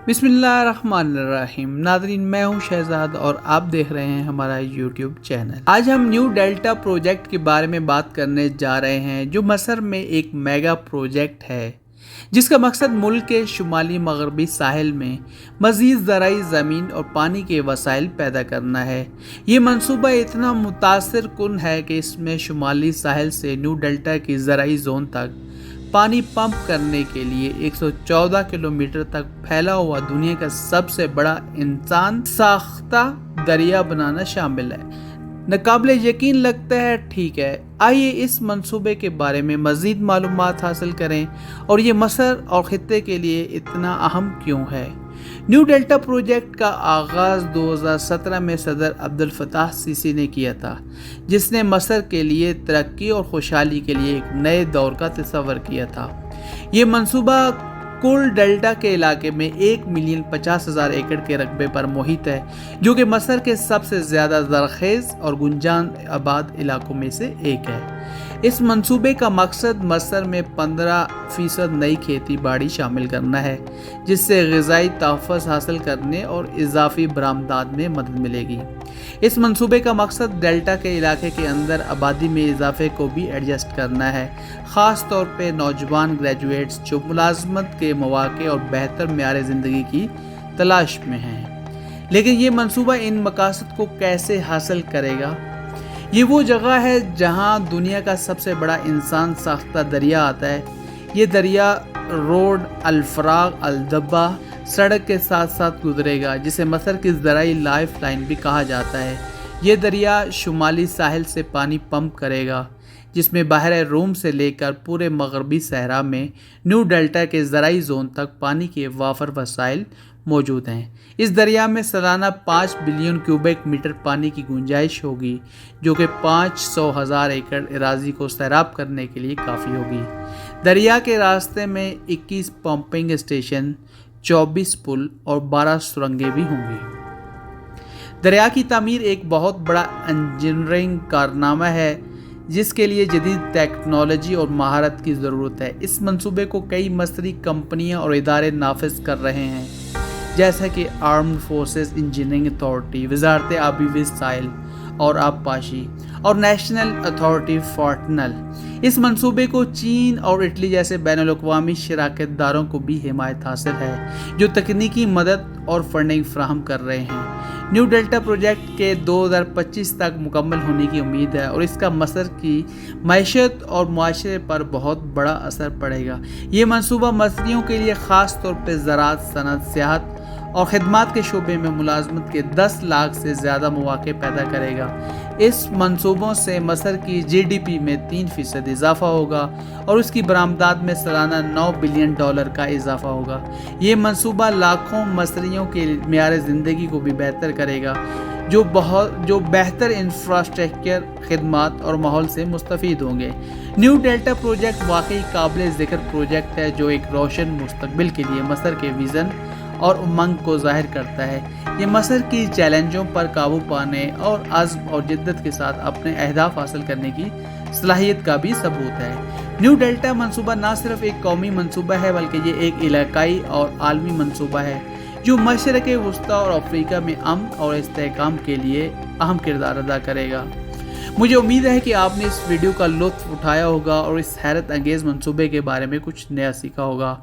बिस्मिल्लाहिर्रहमानिर्रहीम। नाज़रीन, मैं हूं शहजाद और आप देख रहे हैं हमारा यूट्यूब चैनल। आज हम न्यू डेल्टा प्रोजेक्ट के बारे में बात करने जा रहे हैं, जो मसर में एक मेगा प्रोजेक्ट है जिसका मकसद मुल्क के शुमाली मगरबी साहिल में मज़ीद ज़राई ज़मीन और पानी के वसाइल पैदा करना है। ये मंसूबा इतना मुतासिर कुन है कि इसमें शुमाली साहिल से न्यू डेल्टा की ज़राई जोन तक पानी पंप करने के लिए 114 किलोमीटर तक फैला हुआ दुनिया का सबसे बड़ा इंसान साख्ता दरिया बनाना शामिल है। नाकाबिले यकीन लगता है, ठीक है। आइए इस मंसूबे के बारे में मज़ीद मालूमात हासिल करें और ये मसर और ख़ित्ते के लिए इतना अहम क्यों है। न्यू डेल्टा प्रोजेक्ट का आगाज़ 2017 में सदर अब्दुल फताह सीसी ने किया था, जिसने मसर के लिए तरक्की और खुशहाली के लिए एक नए दौर का तस्वर किया था। ये मंसूबा कुल डेल्टा के इलाके में 1,50,000 एकड़ के रकबे पर मुहित है, जो कि मसर के सबसे ज़्यादा ज़रख़ेज़ और गुंजान आबाद इलाकों में से एक है। इस मंसूबे का मकसद मसर में 15% नई खेती बाड़ी शामिल करना है, जिससे ग़िज़ाई तहफ़्फ़ुज़ हासिल करने और इजाफ़ी बरामदात में मदद मिलेगी। इस मंसूबे का मकसद डेल्टा के इलाके के अंदर आबादी में इजाफे को भी एडजस्ट करना है, ख़ास तौर पे नौजवान ग्रेजुएट्स जो मुलाजमत के मौक़े और बेहतर मेयार ज़िंदगी की तलाश में हैं। लेकिन ये मंसूबा इन मकासद को कैसे हासिल करेगा? ये वो जगह है जहाँ दुनिया का सबसे बड़ा इंसान साख्ता दरिया आता है। ये दरिया रोड अल-फ़राग अल-दब्बा सड़क के साथ साथ गुजरेगा, जिसे मसर की ज़राई लाइफ लाइन भी कहा जाता है। ये दरिया शुमाली साहिल से पानी पंप करेगा, जिसमें बहर रूम से लेकर पूरे मगरबी सहरा में न्यू डेल्टा के ज़राई जोन तक पानी के वाफर वसाइल मौजूद हैं। इस दरिया में सालाना 5 बिलियन क्यूबिक मीटर पानी की गुंजाइश होगी, जो कि 500,000 एकड़ अराज़ी को सैराब करने के लिए काफ़ी होगी। दरिया के रास्ते में 21 पंपिंग स्टेशन, 24 पुल और 12 सुरंगें भी होंगी। दरिया की तामीर एक बहुत बड़ा इंजीनियरिंग कारनामा है, जिसके लिए जदीद टेक्नोलॉजी और महारत की ज़रूरत है। इस मंसूबे को कई मसरी कंपनियां और इदारे नाफिज कर रहे हैं, जैसा कि आर्म्ड फोर्सेस इंजीनियरिंग अथॉरिटी, वजारत आबी वसाइल और आबपाशी और नेशनल अथॉरिटी फॉर टनल। इस मंसूबे को चीन और इटली जैसे बैनुल-अक़वामी शराकतदारों को भी हिमायत हासिल है, जो तकनीकी मदद और फंडिंग फराहम कर रहे हैं। न्यू डेल्टा प्रोजेक्ट के 2025 तक मुकम्मल होने की उम्मीद है और इसका मसर की मईशत और मुआशरे पर बहुत बड़ा असर पड़ेगा। ये मंसूबा मसरियों के लिए ख़ास तौर पर ज़राअत, सनअत, सियाहत और ख़िदमत के शोबे में मुलाजमत के 10 लाख से ज़्यादा मौक़े पैदा करेगा। इस मंसूबों से मसर की GDP में 3% इजाफा होगा और उसकी बरामदात में सालाना $9 बिलियन का इजाफा होगा। ये मंसूबा लाखों मसरियों के मेयार ज़िंदगी को भी बेहतर करेगा, जो बेहतर इंफ्रास्ट्रक्चर, खिदमत और माहौल से मुस्तफ़ीद होंगे। न्यू डेल्टा प्रोजेक्ट वाकई काबिल ज़िक्र प्रोजेक्ट है, जो एक रोशन मुस्तकबिल के लिए मसर के विज़न और उमंग को ज़ाहिर करता है। ये मसर की चैलेंजों पर काबू पाने और अज़्म और जिद्दत के साथ अपने अहदाफ हासिल करने की सलाहियत का भी सबूत है। न्यू डेल्टा मंसूबा न सिर्फ एक कौमी मंसूबा है, बल्कि ये एक इलाकाई और आलमी मंसूबा है, जो मशरक़ वस्ता और अफ्रीका में अमन और इस्तेहकाम के लिए अहम किरदार अदा करेगा। मुझे उम्मीद है कि आपने इस वीडियो का लुत्फ़ उठाया होगा और इस हैरत अंगेज़ मंसूबे के बारे में कुछ नया सीखा होगा।